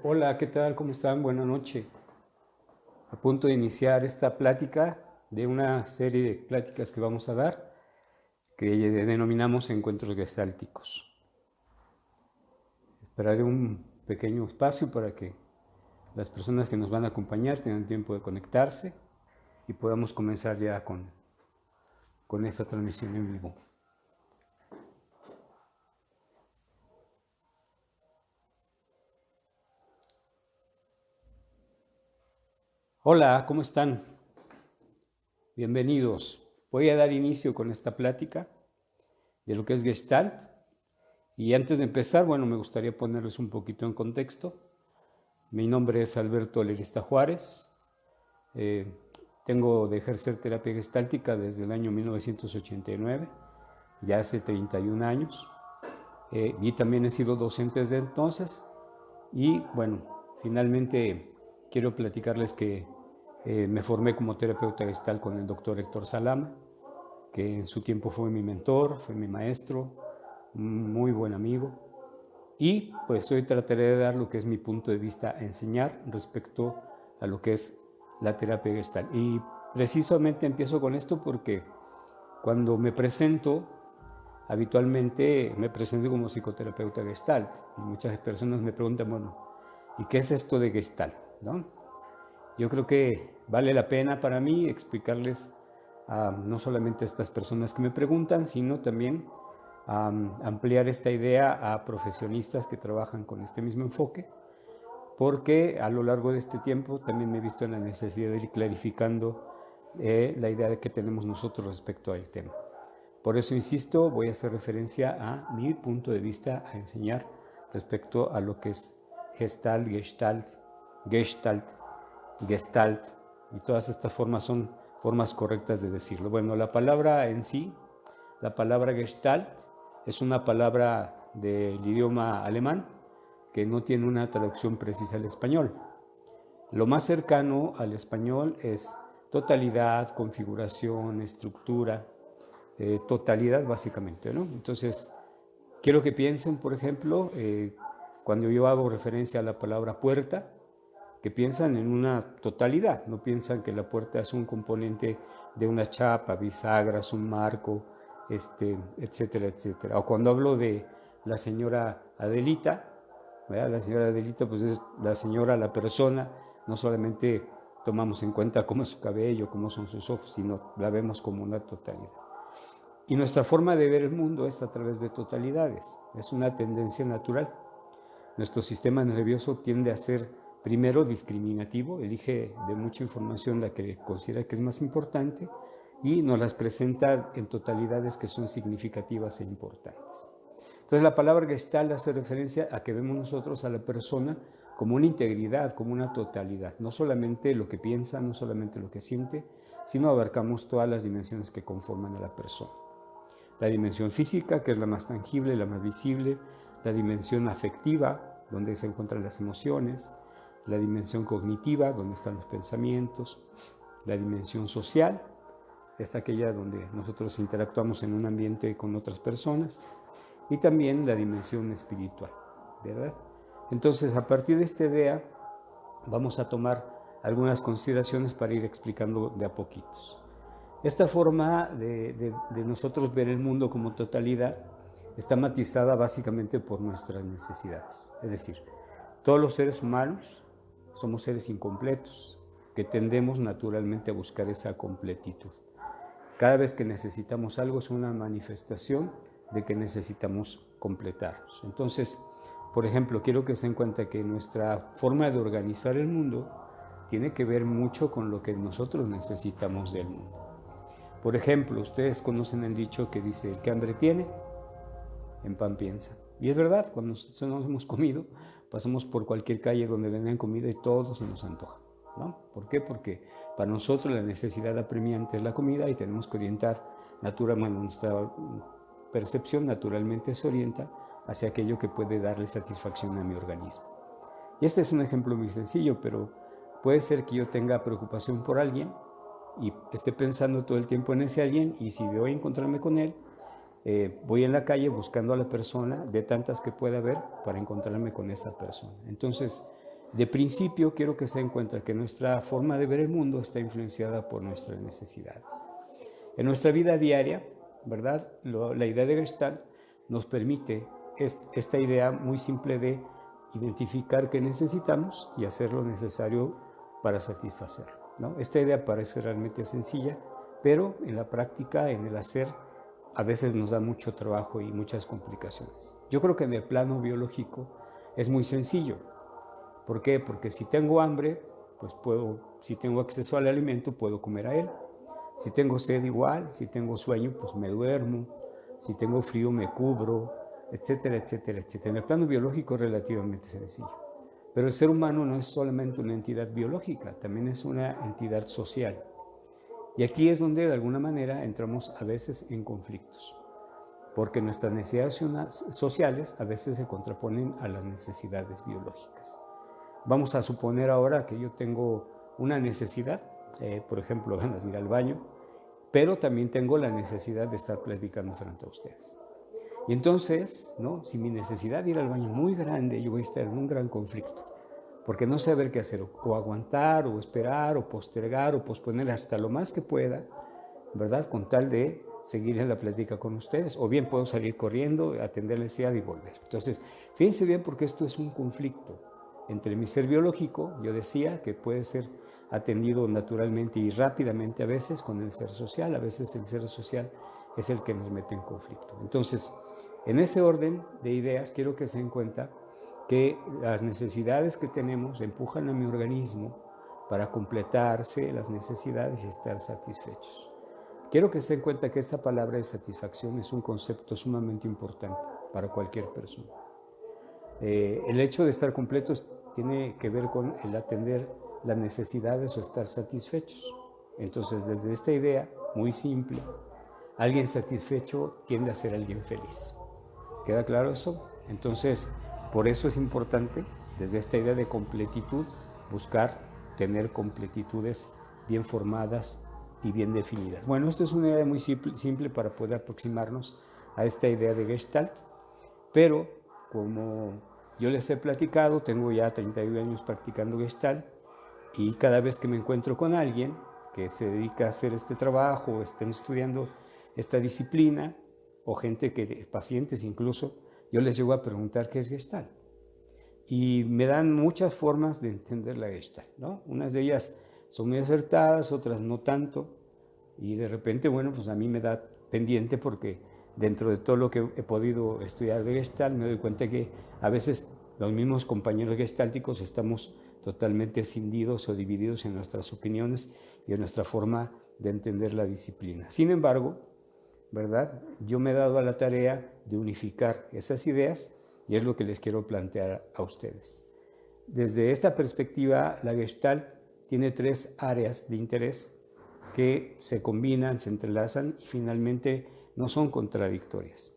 Hola, ¿qué tal? ¿Cómo están? Buenas noches. A punto de iniciar esta plática de una serie de pláticas que vamos a dar que denominamos encuentros gestálticos. Esperaré un pequeño espacio para que las personas que nos van a acompañar tengan tiempo de conectarse y podamos comenzar ya con esta transmisión en vivo. Hola, ¿cómo están? Bienvenidos. Voy a dar inicio con esta plática de lo que es Gestalt. Y antes de empezar, bueno, me gustaría ponerles un poquito en contexto. Mi nombre es Alberto Lerista Juárez. Tengo de ejercer terapia gestáltica desde el año 1989, ya hace 31 años. Y también he sido docente desde entonces. Y bueno, finalmente quiero platicarles que me formé como terapeuta gestal con el doctor Héctor Salama, que en su tiempo fue mi mentor, fue mi maestro, un muy buen amigo. Y pues hoy trataré de dar lo que es mi punto de vista a enseñar respecto a lo que es la terapia gestalt. Y precisamente empiezo con esto porque cuando me presento, habitualmente me presento como psicoterapeuta gestalt. Y muchas personas me preguntan, bueno, ¿y qué es esto de gestalt? ¿No? Yo creo que vale la pena para mí explicarles no solamente a estas personas que me preguntan, sino también ampliar esta idea a profesionistas que trabajan con este mismo enfoque, porque a lo largo de este tiempo también me he visto en la necesidad de ir clarificando la idea de que tenemos nosotros respecto al tema. Por eso insisto, voy a hacer referencia a mi punto de vista a enseñar respecto a lo que es Gestalt, Gestalt, y todas estas formas son formas correctas de decirlo. Bueno, la palabra en sí, la palabra Gestalt, es una palabra del idioma alemán que no tiene una traducción precisa al español. Lo más cercano al español es totalidad, configuración, estructura, totalidad básicamente, ¿no? Entonces, quiero que piensen, por ejemplo, cuando yo hago referencia a la palabra puerta, que piensan en una totalidad, no piensan que la puerta es un componente de una chapa, bisagras, un marco, etcétera, etcétera. O cuando hablo de la señora Adelita, ¿verdad? La señora Adelita pues es la señora, la persona, no solamente tomamos en cuenta cómo es su cabello, cómo son sus ojos, sino la vemos como una totalidad. Y nuestra forma de ver el mundo es a través de totalidades, es una tendencia natural. Nuestro sistema nervioso tiende a ser primero discriminativo, elige de mucha información la que considera que es más importante y nos las presenta en totalidades que son significativas e importantes. Entonces la palabra Gestalt hace referencia a que vemos nosotros a la persona como una integridad, como una totalidad, no solamente lo que piensa, no solamente lo que siente, sino abarcamos todas las dimensiones que conforman a la persona. La dimensión física, que es la más tangible, la más visible, la dimensión afectiva, donde se encuentran las emociones, la dimensión cognitiva, donde están los pensamientos, la dimensión social, es aquella donde nosotros interactuamos en un ambiente con otras personas, y también la dimensión espiritual, ¿verdad? Entonces, a partir de esta idea, vamos a tomar algunas consideraciones para ir explicando de a poquitos. Esta forma de nosotros ver el mundo como totalidad está matizada básicamente por nuestras necesidades. Es decir, todos los seres humanos somos seres incompletos que tendemos naturalmente a buscar esa completitud. Cada vez que necesitamos algo es una manifestación de que necesitamos completarnos. Entonces, por ejemplo, quiero que se den cuenta que nuestra forma de organizar el mundo tiene que ver mucho con lo que nosotros necesitamos del mundo. Por ejemplo, ustedes conocen el dicho que dice, el que hambre tiene, en pan piensa. Y es verdad, cuando nosotros nos hemos comido, pasamos por cualquier calle donde vendan comida y todo se nos antoja, ¿no? ¿Por qué? Porque para nosotros la necesidad apremiante es la comida y tenemos que orientar, nuestra percepción naturalmente se orienta hacia aquello que puede darle satisfacción a mi organismo. Y este es un ejemplo muy sencillo, pero puede ser que yo tenga preocupación por alguien y esté pensando todo el tiempo en ese alguien, y si voy a encontrarme con él, voy en la calle buscando a la persona, de tantas que pueda haber, para encontrarme con esa persona. Entonces, de principio quiero que se den cuenta que nuestra forma de ver el mundo está influenciada por nuestras necesidades. En nuestra vida diaria, ¿verdad? La idea de Gestalt nos permite esta idea muy simple de identificar qué necesitamos y hacer lo necesario para satisfacerlo, ¿no? Esta idea parece realmente sencilla, pero en la práctica, en el hacer, a veces nos da mucho trabajo y muchas complicaciones. Yo creo que en el plano biológico es muy sencillo. ¿Por qué? Porque si tengo hambre, pues si tengo acceso al alimento, puedo comer a él. Si tengo sed igual, si tengo sueño, pues me duermo. Si tengo frío, me cubro, etcétera, etcétera, etcétera. En el plano biológico es relativamente sencillo. Pero el ser humano no es solamente una entidad biológica, también es una entidad social. Y aquí es donde de alguna manera entramos a veces en conflictos, porque nuestras necesidades sociales a veces se contraponen a las necesidades biológicas. Vamos a suponer ahora que yo tengo una necesidad, por ejemplo, ganas de ir al baño, pero también tengo la necesidad de estar platicando frente a ustedes. Y entonces, ¿no? Si mi necesidad de ir al baño es muy grande, yo voy a estar en un gran conflicto, porque no saber qué hacer, o aguantar, o esperar, o postergar, o posponer hasta lo más que pueda, ¿verdad? Con tal de seguir en la plática con ustedes, o bien puedo salir corriendo, atender la necesidad y volver. Entonces, fíjense bien, porque esto es un conflicto entre mi ser biológico, yo decía, que puede ser atendido naturalmente y rápidamente a veces con el ser social, a veces el ser social es el que nos mete en conflicto. Entonces, en ese orden de ideas, quiero que se den cuenta que las necesidades que tenemos empujan a mi organismo para completarse las necesidades y estar satisfechos. Quiero que se den cuenta que esta palabra de satisfacción es un concepto sumamente importante para cualquier persona. El hecho de estar completos tiene que ver con el atender las necesidades o estar satisfechos. Entonces, desde esta idea muy simple, alguien satisfecho tiende a ser alguien feliz. ¿Queda claro eso? Entonces, por eso es importante, desde esta idea de completitud, buscar tener completitudes bien formadas y bien definidas. Bueno, esto es una idea muy simple para poder aproximarnos a esta idea de Gestalt, pero como yo les he platicado, tengo ya 31 años practicando Gestalt, y cada vez que me encuentro con alguien que se dedica a hacer este trabajo o estén estudiando esta disciplina, o pacientes incluso, yo les llego a preguntar qué es Gestalt. Y me dan muchas formas de entender la Gestalt, ¿no? Unas de ellas son muy acertadas, otras no tanto, y de repente, bueno, pues a mí me da pendiente porque dentro de todo lo que he podido estudiar de Gestalt, me doy cuenta que a veces los mismos compañeros gestálticos estamos totalmente escindidos o divididos en nuestras opiniones y en nuestra forma de entender la disciplina. Sin embargo, ¿verdad? Yo me he dado a la tarea de unificar esas ideas y es lo que les quiero plantear a ustedes. Desde esta perspectiva, la Gestalt tiene 3 áreas de interés que se combinan, se entrelazan y finalmente no son contradictorias.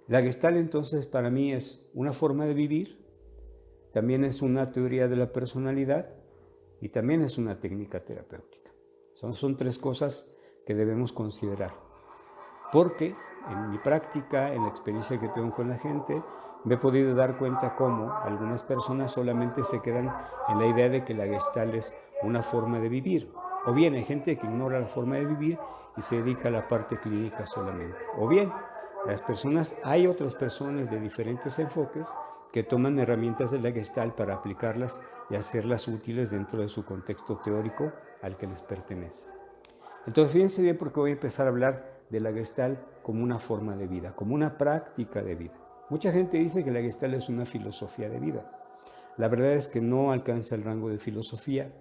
La Gestalt entonces para mí es una forma de vivir, también es una teoría de la personalidad y también es una técnica terapéutica. Son 3 cosas que debemos considerar, porque en mi práctica, en la experiencia que tengo con la gente, me he podido dar cuenta cómo algunas personas solamente se quedan en la idea de que la Gestalt es una forma de vivir, o bien hay gente que ignora la forma de vivir y se dedica a la parte clínica solamente, o bien hay otras personas de diferentes enfoques que toman herramientas de la Gestalt para aplicarlas y hacerlas útiles dentro de su contexto teórico al que les pertenece. Entonces, fíjense bien, porque voy a empezar a hablar de la Gestalt como una forma de vida, como una práctica de vida. Mucha gente dice que la Gestalt es una filosofía de vida. La verdad es que no alcanza el rango de filosofía.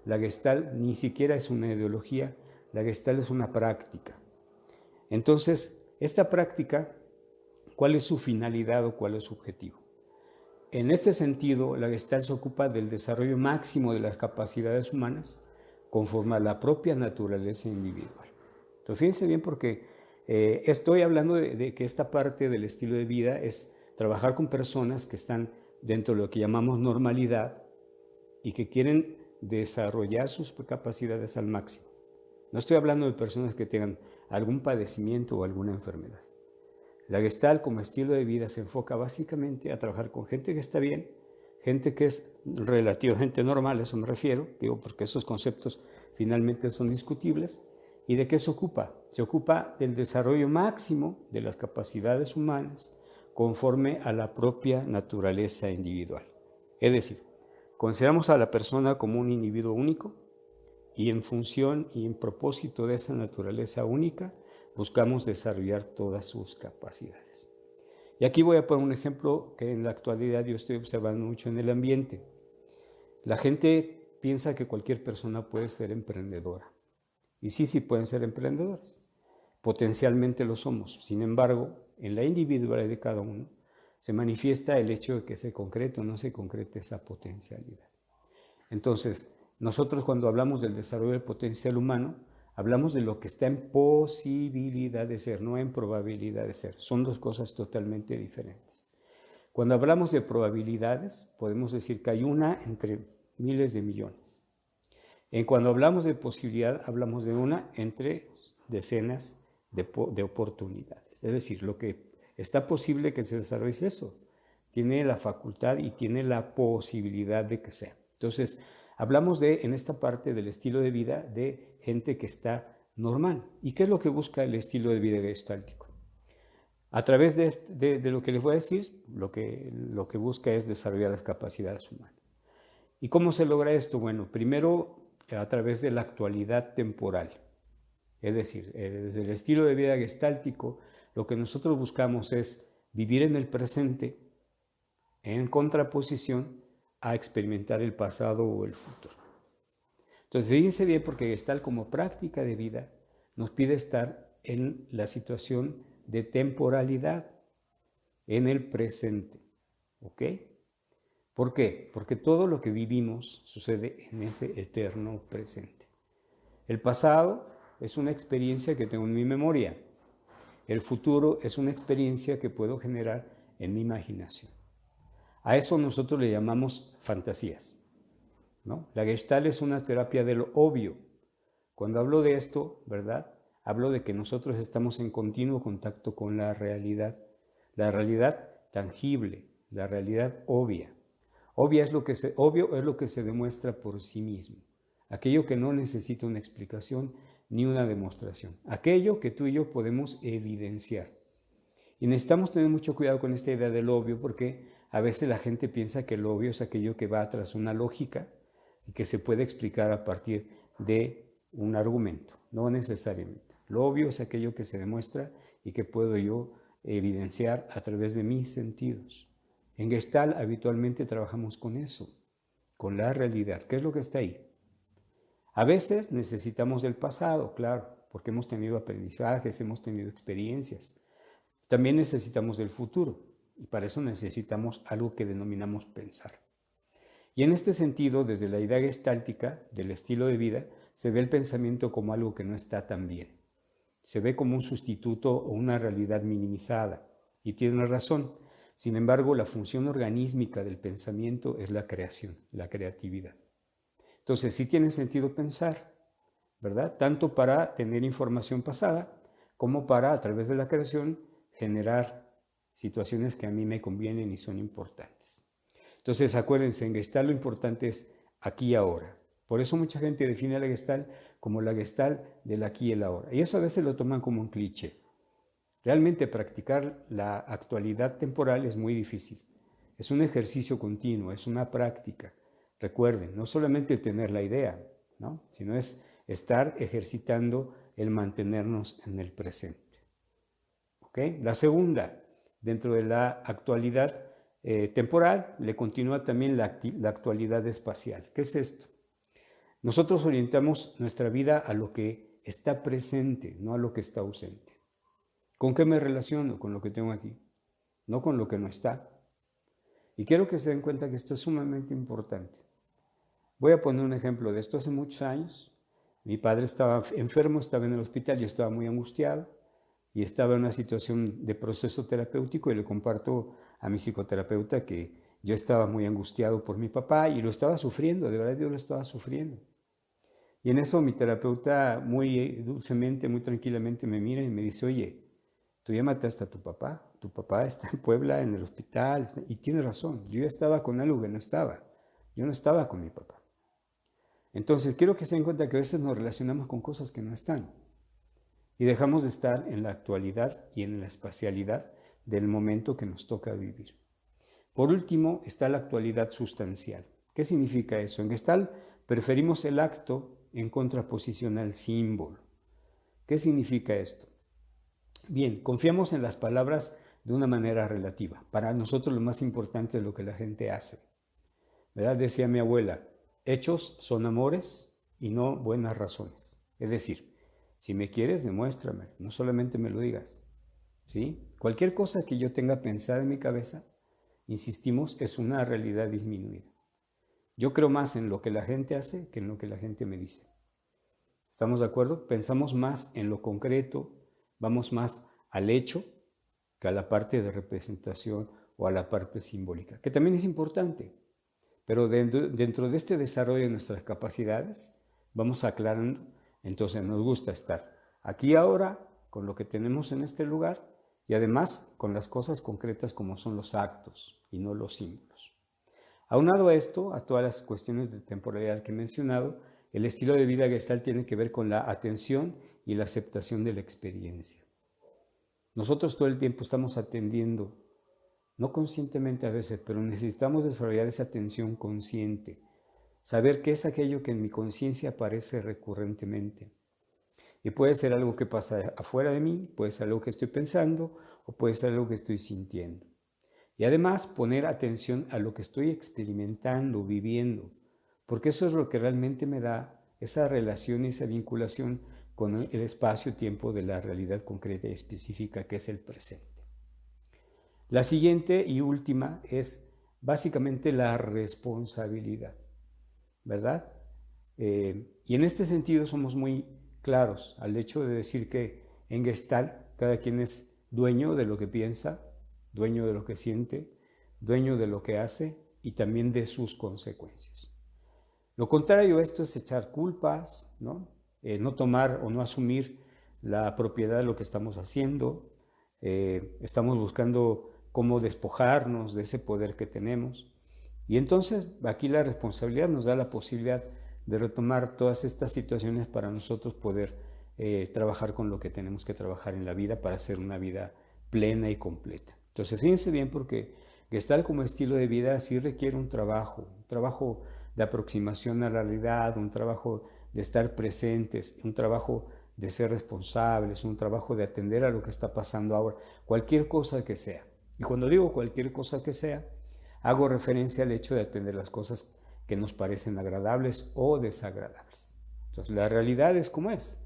La Gestalt ni siquiera es una ideología, la Gestalt es una práctica. Entonces, esta práctica, ¿cuál es su finalidad o cuál es su objetivo? En este sentido, la Gestalt se ocupa del desarrollo máximo de las capacidades humanas conforme a la propia naturaleza individual. Entonces, fíjense bien, porque estoy hablando de que esta parte del estilo de vida es trabajar con personas que están dentro de lo que llamamos normalidad y que quieren desarrollar sus capacidades al máximo. No estoy hablando de personas que tengan algún padecimiento o alguna enfermedad. La Gestalt como estilo de vida se enfoca básicamente a trabajar con gente que está bien, gente que es relativamente normal, a eso me refiero, digo, porque esos conceptos finalmente son discutibles. ¿Y de qué se ocupa? Se ocupa del desarrollo máximo de las capacidades humanas conforme a la propia naturaleza individual. Es decir, consideramos a la persona como un individuo único y en función y en propósito de esa naturaleza única buscamos desarrollar todas sus capacidades. Y aquí voy a poner un ejemplo que en la actualidad yo estoy observando mucho en el ambiente. La gente piensa que cualquier persona puede ser emprendedora. Y sí pueden ser emprendedores. Potencialmente lo somos. Sin embargo, en la individualidad de cada uno se manifiesta el hecho de que se concrete o no se concrete esa potencialidad. Entonces, nosotros cuando hablamos del desarrollo del potencial humano, hablamos de lo que está en posibilidad de ser, no en probabilidad de ser. Son dos cosas totalmente diferentes. Cuando hablamos de probabilidades, podemos decir que hay una entre miles de millones. Cuando hablamos de posibilidad, hablamos de una entre decenas de oportunidades. Es decir, lo que está posible que se desarrolle es eso. Tiene la facultad y tiene la posibilidad de que sea. Entonces, hablamos en esta parte del estilo de vida de gente que está normal. ¿Y qué es lo que busca el estilo de vida gestáltico? A través de lo que les voy a decir, lo que busca es desarrollar las capacidades humanas. ¿Y cómo se logra esto? Bueno, primero a través de la actualidad temporal. Es decir, desde el estilo de vida gestáltico, lo que nosotros buscamos es vivir en el presente en contraposición a experimentar el pasado o el futuro. Entonces, fíjense bien, porque Gestalt como práctica de vida nos pide estar en la situación de temporalidad, en el presente. ¿Ok? ¿Por qué? Porque todo lo que vivimos sucede en ese eterno presente. El pasado es una experiencia que tengo en mi memoria. El futuro es una experiencia que puedo generar en mi imaginación. A eso nosotros le llamamos fantasías, ¿no? La Gestalt es una terapia de lo obvio. Cuando hablo de esto, ¿verdad? Hablo de que nosotros estamos en continuo contacto con la realidad tangible, la realidad obvia. Obvio es lo que se demuestra por sí mismo. Aquello que no necesita una explicación ni una demostración. Aquello que tú y yo podemos evidenciar. Y necesitamos tener mucho cuidado con esta idea del obvio porque a veces la gente piensa que el obvio es aquello que va tras una lógica y que se puede explicar a partir de un argumento. No necesariamente. Lo obvio es aquello que se demuestra y que puedo yo evidenciar a través de mis sentidos. En Gestalt habitualmente trabajamos con eso, con la realidad. ¿Qué es lo que está ahí? A veces necesitamos del pasado, claro, porque hemos tenido aprendizajes, hemos tenido experiencias. También necesitamos del futuro y para eso necesitamos algo que denominamos pensar. Y en este sentido, desde la idea gestáltica del estilo de vida, se ve el pensamiento como algo que no está tan bien. Se ve como un sustituto o una realidad minimizada. Y tiene razón. Sin embargo, la función organísmica del pensamiento es la creación, la creatividad. Entonces, sí tiene sentido pensar, ¿verdad? Tanto para tener información pasada como para, a través de la creación, generar situaciones que a mí me convienen y son importantes. Entonces, acuérdense, en Gestalt lo importante es aquí y ahora. Por eso mucha gente define la Gestalt como la Gestalt del aquí y el ahora. Y eso a veces lo toman como un cliché. Realmente practicar la actualidad temporal es muy difícil. Es un ejercicio continuo, es una práctica. Recuerden, no solamente tener la idea, ¿no? Sino es estar ejercitando el mantenernos en el presente. ¿Okay? La segunda, dentro de la actualidad temporal, le continúa también la actualidad espacial. ¿Qué es esto? Nosotros orientamos nuestra vida a lo que está presente, no a lo que está ausente. ¿Con qué me relaciono? Con lo que tengo aquí, no con lo que no está. Y quiero que se den cuenta que esto es sumamente importante. Voy a poner un ejemplo de esto. Hace muchos años, mi padre estaba enfermo, estaba en el hospital, yo estaba muy angustiado y estaba en una situación de proceso terapéutico y le comparto a mi psicoterapeuta que yo estaba muy angustiado por mi papá y lo estaba sufriendo, de verdad yo lo estaba sufriendo. Y en eso mi terapeuta muy dulcemente, muy tranquilamente me mira y me dice, oye, Tú ya mataste a tu papá está en Puebla, en el hospital, y tiene razón, yo ya estaba con algo que no estaba, yo no estaba con mi papá. Entonces quiero que se den cuenta que a veces nos relacionamos con cosas que no están y dejamos de estar en la actualidad y en la espacialidad del momento que nos toca vivir. Por último está la actualidad sustancial. ¿Qué significa eso? En Gestalt preferimos el acto en contraposición al símbolo. ¿Qué significa esto? Bien, confiamos en las palabras de una manera relativa. Para nosotros lo más importante es lo que la gente hace. ¿Verdad? Decía mi abuela, hechos son amores y no buenas razones. Es decir, si me quieres, demuéstrame, no solamente me lo digas. ¿Sí? Cualquier cosa que yo tenga pensada en mi cabeza, insistimos, es una realidad disminuida. Yo creo más en lo que la gente hace que en lo que la gente me dice. ¿Estamos de acuerdo? Pensamos más en lo concreto, vamos más al hecho que a la parte de representación o a la parte simbólica, que también es importante. Pero dentro de este desarrollo de nuestras capacidades, vamos aclarando, entonces nos gusta estar aquí ahora, con lo que tenemos en este lugar, y además con las cosas concretas como son los actos y no los símbolos. Aunado a esto, a todas las cuestiones de temporalidad que he mencionado, el estilo de vida Gestalt tiene que ver con la atención y la aceptación de la experiencia. Nosotros todo el tiempo estamos atendiendo, no conscientemente a veces, pero necesitamos desarrollar esa atención consciente, saber qué es aquello que en mi conciencia aparece recurrentemente. Y puede ser algo que pasa afuera de mí, puede ser algo que estoy pensando o puede ser algo que estoy sintiendo. Y además poner atención a lo que estoy experimentando, viviendo, porque eso es lo que realmente me da esa relación y esa vinculación con el espacio-tiempo de la realidad concreta y específica que es el presente. La siguiente y última es básicamente la responsabilidad, ¿verdad? Y en este sentido somos muy claros al hecho de decir que en Gestalt cada quien es dueño de lo que piensa, dueño de lo que siente, dueño de lo que hace y también de sus consecuencias. Lo contrario a esto es echar culpas, ¿no? No tomar o no asumir la propiedad de lo que estamos haciendo. Estamos buscando cómo despojarnos de ese poder que tenemos. Y entonces aquí la responsabilidad nos da la posibilidad de retomar todas estas situaciones para nosotros poder trabajar con lo que tenemos que trabajar en la vida para hacer una vida plena y completa. Entonces fíjense bien porque Gestalt como estilo de vida sí requiere un trabajo de aproximación a la realidad, un trabajo de estar presentes, un trabajo de ser responsables, un trabajo de atender a lo que está pasando ahora, cualquier cosa que sea. Y cuando digo cualquier cosa que sea, hago referencia al hecho de atender las cosas que nos parecen agradables o desagradables. Entonces, la realidad es como es.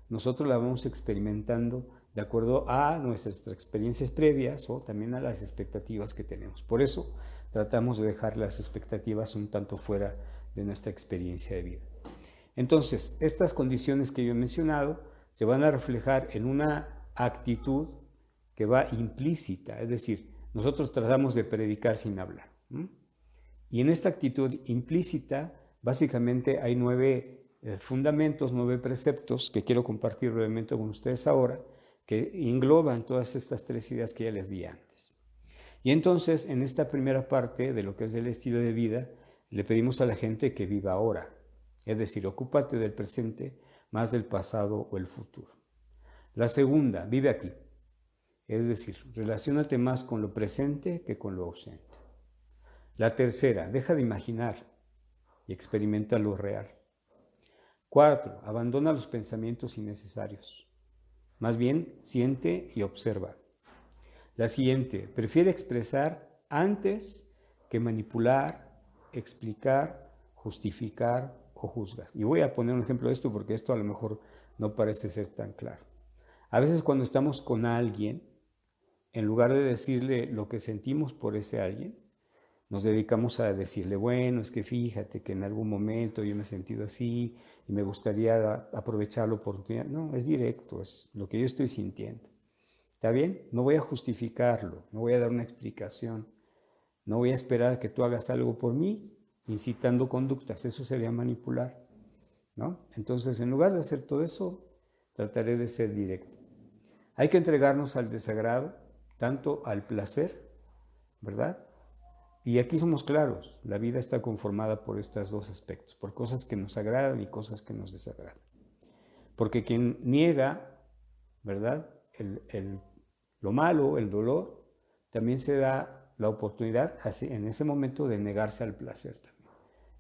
Nosotros la vamos experimentando de acuerdo a nuestras experiencias previas o también a las expectativas que tenemos. Por eso tratamos de dejar las expectativas un tanto fuera de nuestra experiencia de vida. Entonces, estas condiciones que yo he mencionado se van a reflejar en una actitud que va implícita, es decir, nosotros tratamos de predicar sin hablar. Y en esta actitud implícita, básicamente hay 9 fundamentos, 9 preceptos que quiero compartir brevemente con ustedes ahora, que engloban todas estas 3 ideas que ya les di antes. Y entonces, en esta primera parte de lo que es el estilo de vida, le pedimos a la gente que viva ahora. Es decir, ocúpate del presente más del pasado o el futuro. La segunda, vive aquí. Es decir, relaciónate más con lo presente que con lo ausente. La tercera, deja de imaginar y experimenta lo real. 4, abandona los pensamientos innecesarios. Más bien, siente y observa. La siguiente, prefiere expresar antes que manipular, explicar, justificar o juzgar. Y voy a poner un ejemplo de esto porque esto a lo mejor no parece ser tan claro. A veces cuando estamos con alguien, en lugar de decirle lo que sentimos por ese alguien, nos dedicamos a decirle, bueno, es que fíjate que en algún momento yo me he sentido así y me gustaría aprovechar la oportunidad. No, es directo, es lo que yo estoy sintiendo. ¿Está bien? No voy a justificarlo, no voy a dar una explicación, no voy a esperar a que tú hagas algo por mí, incitando conductas, eso sería manipular, ¿no? Entonces, en lugar de hacer todo eso, trataré de ser directo. Hay que entregarnos al desagrado, tanto al placer, ¿verdad? Y aquí somos claros, la vida está conformada por estos dos aspectos, por cosas que nos agradan y cosas que nos desagradan. Porque quien niega, ¿verdad? Lo malo, el dolor, también se da la oportunidad en ese momento de negarse al placer también.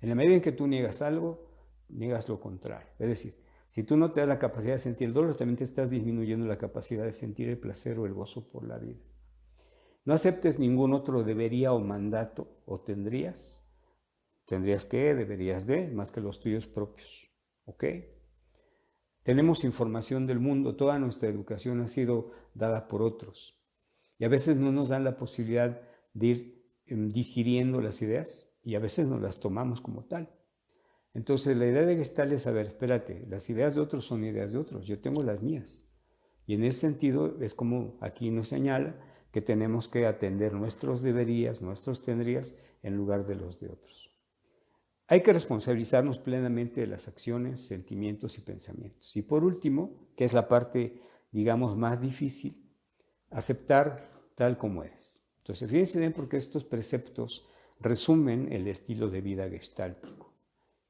En la medida en que tú niegas algo, niegas lo contrario. Es decir, si tú no te das la capacidad de sentir el dolor, también te estás disminuyendo la capacidad de sentir el placer o el gozo por la vida. No aceptes ningún otro debería o mandato, o tendrías que, deberías de, más que los tuyos propios. ¿Ok? Tenemos información del mundo, toda nuestra educación ha sido dada por otros. Y a veces no nos dan la posibilidad de ir digiriendo las ideas y a veces nos las tomamos como tal. Entonces la idea de Gestalt es saber, espérate, las ideas de otros son ideas de otros, yo tengo las mías. Y en ese sentido es como aquí nos señala que tenemos que atender nuestros deberías, nuestros tendrías en lugar de los de otros. Hay que responsabilizarnos plenamente de las acciones, sentimientos y pensamientos. Y por último, que es la parte, digamos, más difícil, aceptar tal como eres. Entonces, fíjense bien porque estos preceptos resumen el estilo de vida gestáltico.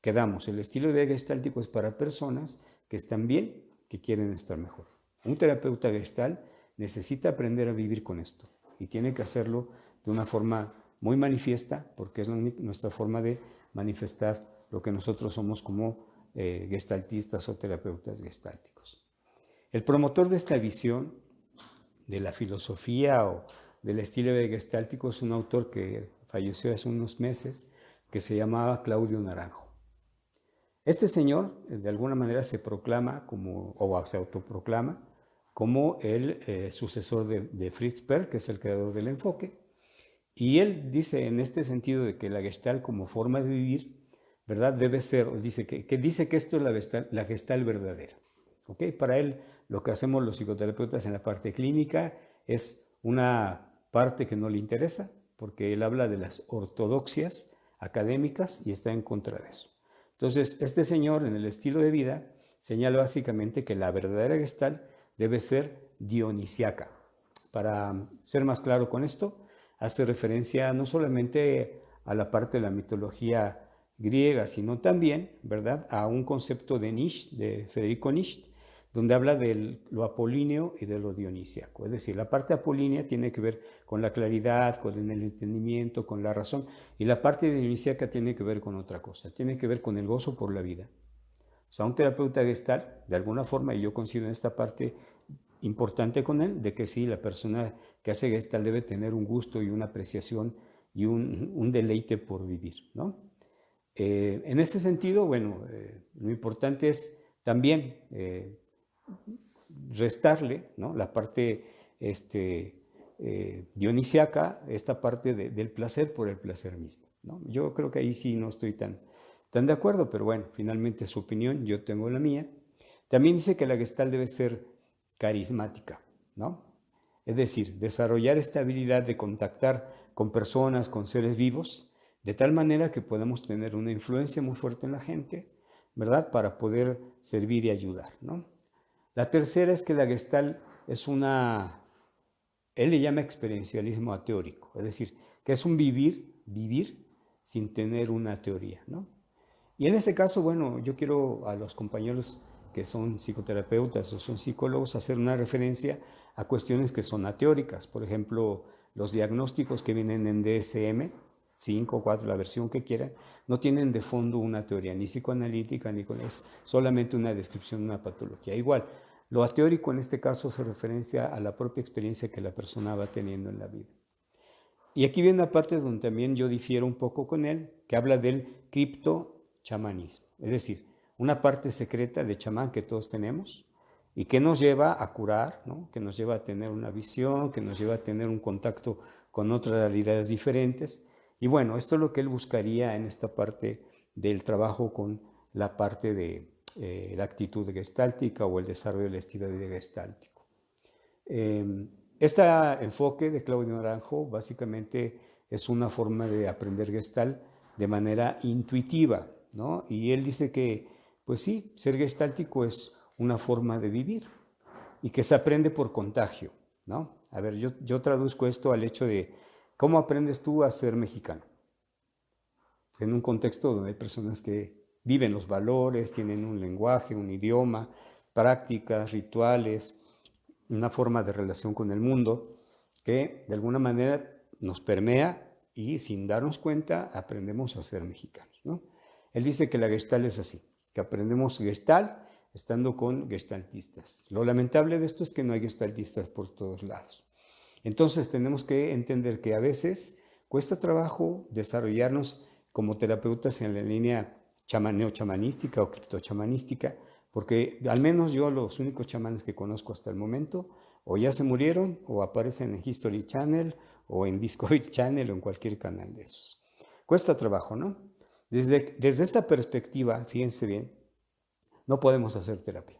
Quedamos, el estilo de vida gestáltico es para personas que están bien, que quieren estar mejor. Un terapeuta gestal necesita aprender a vivir con esto y tiene que hacerlo de una forma muy manifiesta porque es nuestra forma de manifestar lo que nosotros somos como gestaltistas o terapeutas gestálticos. El promotor de esta visión de la filosofía o del estilo de gestáltico es un autor que falleció hace unos meses que se llamaba Claudio Naranjo. Este señor de alguna manera se proclama como, o se autoproclama como el sucesor de Fritz Perls, que es el creador del enfoque. Y él dice en este sentido de que la Gestalt como forma de vivir, ¿verdad? Debe ser, dice que esto es la Gestalt verdadera. ¿Okay? Para él lo que hacemos los psicoterapeutas en la parte clínica es una parte que no le interesa, porque él habla de las ortodoxias académicas y está en contra de eso. Entonces, este señor en el estilo de vida señala básicamente que la verdadera Gestalt debe ser dionisiaca. Para ser más claro con esto, hace referencia no solamente a la parte de la mitología griega, sino también, ¿verdad?, a un concepto de Nietzsche, de Federico Nietzsche, donde habla de lo apolíneo y de lo dionisíaco. Es decir, la parte apolínea tiene que ver con la claridad, con el entendimiento, con la razón, y la parte dionisíaca tiene que ver con otra cosa, tiene que ver con el gozo por la vida. O sea, un terapeuta gestalt, de alguna forma, y yo considero esta parte importante con él, de que sí, la persona que hace gestalt debe tener un gusto y una apreciación y un deleite por vivir, ¿no? En ese sentido, bueno, lo importante es también restarle, ¿no?, la parte dionisiaca, esta parte del placer por el placer mismo, ¿no? Yo creo que ahí sí no estoy tan de acuerdo, pero bueno, finalmente es su opinión, yo tengo la mía. También dice que la Gestalt debe ser carismática, ¿no? Es decir, desarrollar esta habilidad de contactar con personas, con seres vivos, de tal manera que podamos tener una influencia muy fuerte en la gente, ¿verdad?, para poder servir y ayudar, ¿no? La tercera es que la Gestalt es él le llama experiencialismo ateórico, es decir, que es un vivir sin tener una teoría, ¿no? Y en este caso, bueno, yo quiero a los compañeros que son psicoterapeutas o son psicólogos hacer una referencia a cuestiones que son ateóricas. Por ejemplo, los diagnósticos que vienen en DSM, 5, 4, la versión que quieran, no tienen de fondo una teoría, ni psicoanalítica, es solamente una descripción de una patología. Igual, lo ateórico en este caso se referencia a la propia experiencia que la persona va teniendo en la vida. Y aquí viene una parte donde también yo difiero un poco con él, que habla del criptochamanismo, es decir, una parte secreta de chamán que todos tenemos y que nos lleva a curar, ¿no?, que nos lleva a tener una visión, que nos lleva a tener un contacto con otras realidades diferentes. Y bueno, esto es lo que él buscaría en esta parte del trabajo con la parte de la actitud gestáltica o el desarrollo del estilo de vida gestáltico. Este enfoque de Claudio Naranjo básicamente es una forma de aprender Gestalt de manera intuitiva, ¿no? Y él dice que, pues sí, ser gestáltico es una forma de vivir. y que se aprende por contagio, ¿no? A ver, yo traduzco esto al hecho de cómo aprendes tú a ser mexicano. En un contexto donde hay personas que viven los valores, tienen un lenguaje, un idioma, prácticas, rituales, una forma de relación con el mundo que de alguna manera nos permea y sin darnos cuenta aprendemos a ser mexicanos, ¿no? Él dice que la Gestalt es así, que aprendemos Gestalt estando con gestaltistas. Lo lamentable de esto es que no hay gestaltistas por todos lados. Entonces tenemos que entender que a veces cuesta trabajo desarrollarnos como terapeutas en la línea neochamanística o criptochamanística, porque al menos yo los únicos chamanes que conozco hasta el momento o ya se murieron o aparecen en History Channel o en Discovery Channel o en cualquier canal de esos. Cuesta trabajo, ¿no? Desde esta perspectiva, fíjense bien, no podemos hacer terapia.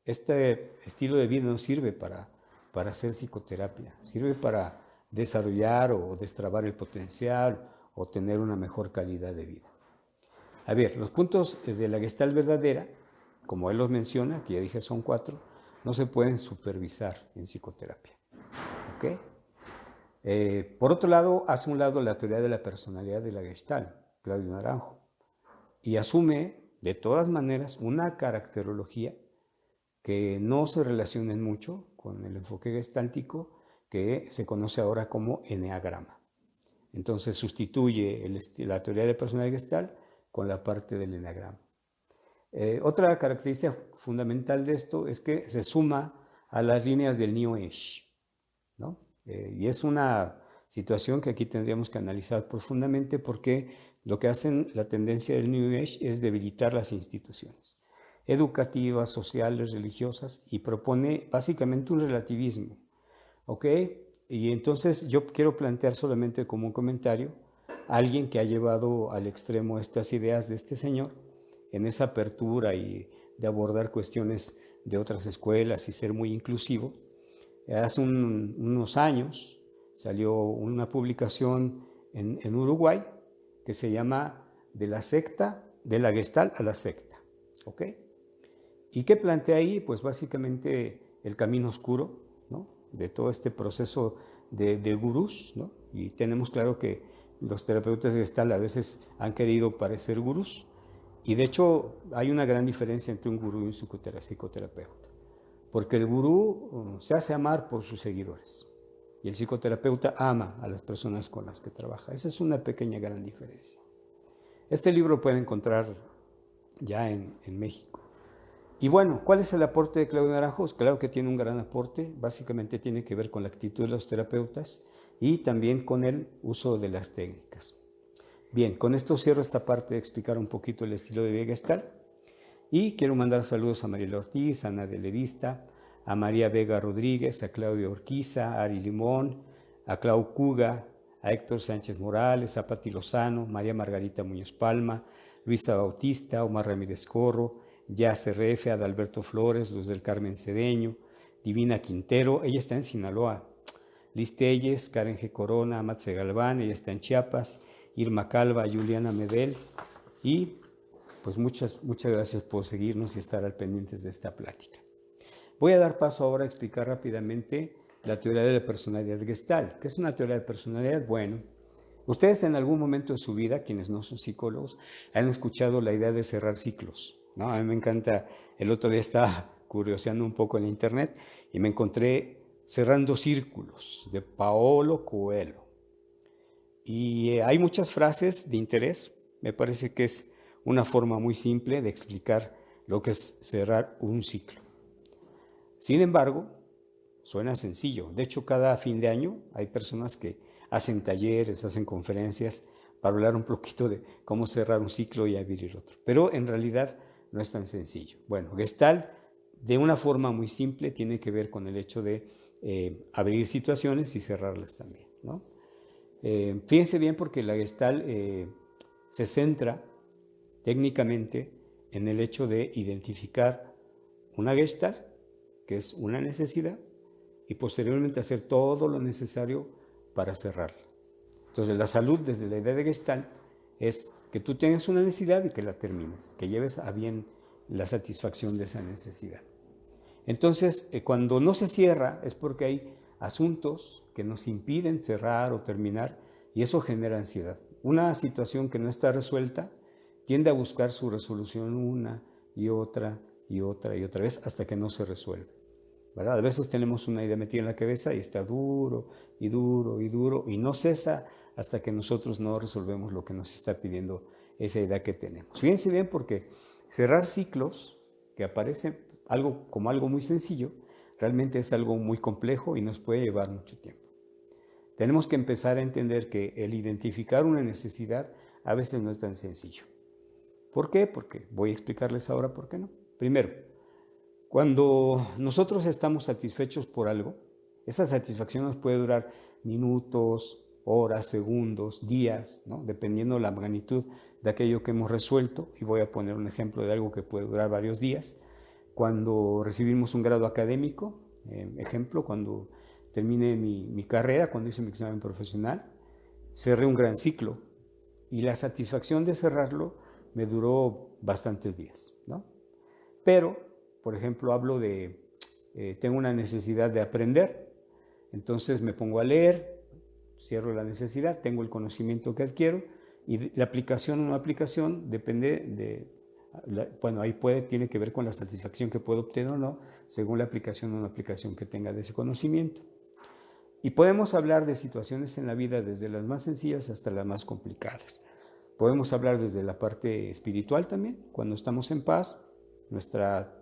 Este estilo de vida no sirve para hacer psicoterapia, sirve para desarrollar o destrabar el potencial o tener una mejor calidad de vida. A ver, los puntos de la Gestalt verdadera, como él los menciona, que ya dije son 4, no se pueden supervisar en psicoterapia. ¿Ok? Por otro lado, hace un lado la teoría de la personalidad de la Gestalt, Claudio Naranjo, y asume de todas maneras una caracterología que no se relacionen mucho con el enfoque gestáltico que se conoce ahora como eneagrama. Entonces sustituye la teoría de personalidad Gestalt con la parte del eneagrama. Otra característica fundamental de esto es que se suma a las líneas del New Age, ¿no? Y es una situación que aquí tendríamos que analizar profundamente porque lo que hacen la tendencia del New Age es debilitar las instituciones educativas, sociales, religiosas y propone básicamente un relativismo, ¿ok? Y entonces yo quiero plantear solamente como un comentario a alguien que ha llevado al extremo estas ideas de este señor en esa apertura y de abordar cuestiones de otras escuelas y ser muy inclusivo. Hace unos años salió una publicación en Uruguay que se llama De la secta, de la Gestalt a la secta, ¿ok? ¿Y qué plantea ahí? Pues básicamente el camino oscuro, ¿no? De todo este proceso de gurús, ¿no? Y tenemos claro que los terapeutas de Gestalt a veces han querido parecer gurús, y de hecho hay una gran diferencia entre un gurú y un psicoterapeuta, porque el gurú se hace amar por sus seguidores, y el psicoterapeuta ama a las personas con las que trabaja. Esa es una pequeña gran diferencia. Este libro lo pueden encontrar ya en México. Y bueno, ¿cuál es el aporte de Claudio Naranjo? Claro que tiene un gran aporte, básicamente tiene que ver con la actitud de los terapeutas y también con el uso de las técnicas. Bien, con esto cierro esta parte de explicar un poquito el estilo de vida Gestalt y quiero mandar saludos a Mariela Ortiz, a Nadia Ledista, a María Vega Rodríguez, a Claudio Orquiza, a Ari Limón, a Clau Cuga, a Héctor Sánchez Morales, a Pati Lozano, María Margarita Muñoz Palma, Luisa Bautista, Omar Ramírez Corro, Jazz RF, Adalberto Flores, Luz del Carmen Cedeño, Divina Quintero, ella está en Sinaloa, Liz Telles, Karen G. Corona, Matze Galván, ella está en Chiapas, Irma Calva, Juliana Medel, y pues muchas gracias por seguirnos y estar al pendientes de esta plática. Voy a dar paso ahora a explicar rápidamente la teoría de la personalidad Gestalt. ¿Qué es una teoría de personalidad? Bueno, ustedes en algún momento de su vida, quienes no son psicólogos, han escuchado la idea de cerrar ciclos, ¿no? A mí me encanta, el otro día estaba curioseando un poco en la internet y me encontré Cerrando Círculos de Paolo Coelho. Y hay muchas frases de interés, me parece que es una forma muy simple de explicar lo que es cerrar un ciclo. Sin embargo, suena sencillo. De hecho, cada fin de año hay personas que hacen talleres, hacen conferencias para hablar un poquito de cómo cerrar un ciclo y abrir otro. Pero en realidad no es tan sencillo. Bueno, Gestalt, de una forma muy simple, tiene que ver con el hecho de abrir situaciones y cerrarlas también, ¿no? Fíjense bien porque la Gestalt se centra técnicamente en el hecho de identificar una Gestalt, que es una necesidad, y posteriormente hacer todo lo necesario para cerrarla. Entonces la salud desde la idea de Gestalt es que tú tengas una necesidad y que la termines, que lleves a bien la satisfacción de esa necesidad. Entonces, cuando no se cierra es porque hay asuntos que nos impiden cerrar o terminar y eso genera ansiedad. Una situación que no está resuelta tiende a buscar su resolución una y otra y otra y otra vez hasta que no se resuelve, ¿verdad? A veces tenemos una idea metida en la cabeza y está duro y duro y duro y no cesa hasta que nosotros no resolvemos lo que nos está pidiendo esa idea que tenemos. Fíjense bien porque cerrar ciclos que aparecen como algo muy sencillo, realmente es algo muy complejo y nos puede llevar mucho tiempo. Tenemos que empezar a entender que el identificar una necesidad a veces no es tan sencillo. ¿Por qué? Porque voy a explicarles ahora por qué no. Primero, cuando nosotros estamos satisfechos por algo, esa satisfacción nos puede durar minutos, horas, segundos, días, ¿no? Dependiendo de la magnitud de aquello que hemos resuelto. Y voy a poner un ejemplo de algo que puede durar varios días. Cuando recibimos un grado académico, ejemplo, cuando terminé mi carrera, cuando hice mi examen profesional, cerré un gran ciclo y la satisfacción de cerrarlo me duró bastantes días, ¿no? Pero, por ejemplo, hablo de, tengo una necesidad de aprender, entonces me pongo a leer, cierro la necesidad, tengo el conocimiento que adquiero y la aplicación o no aplicación depende de, bueno, ahí tiene que ver con la satisfacción que puedo obtener o no, según la aplicación o no aplicación que tenga de ese conocimiento. Y podemos hablar de situaciones en la vida desde las más sencillas hasta las más complicadas. Podemos hablar desde la parte espiritual también, cuando estamos en paz, nuestra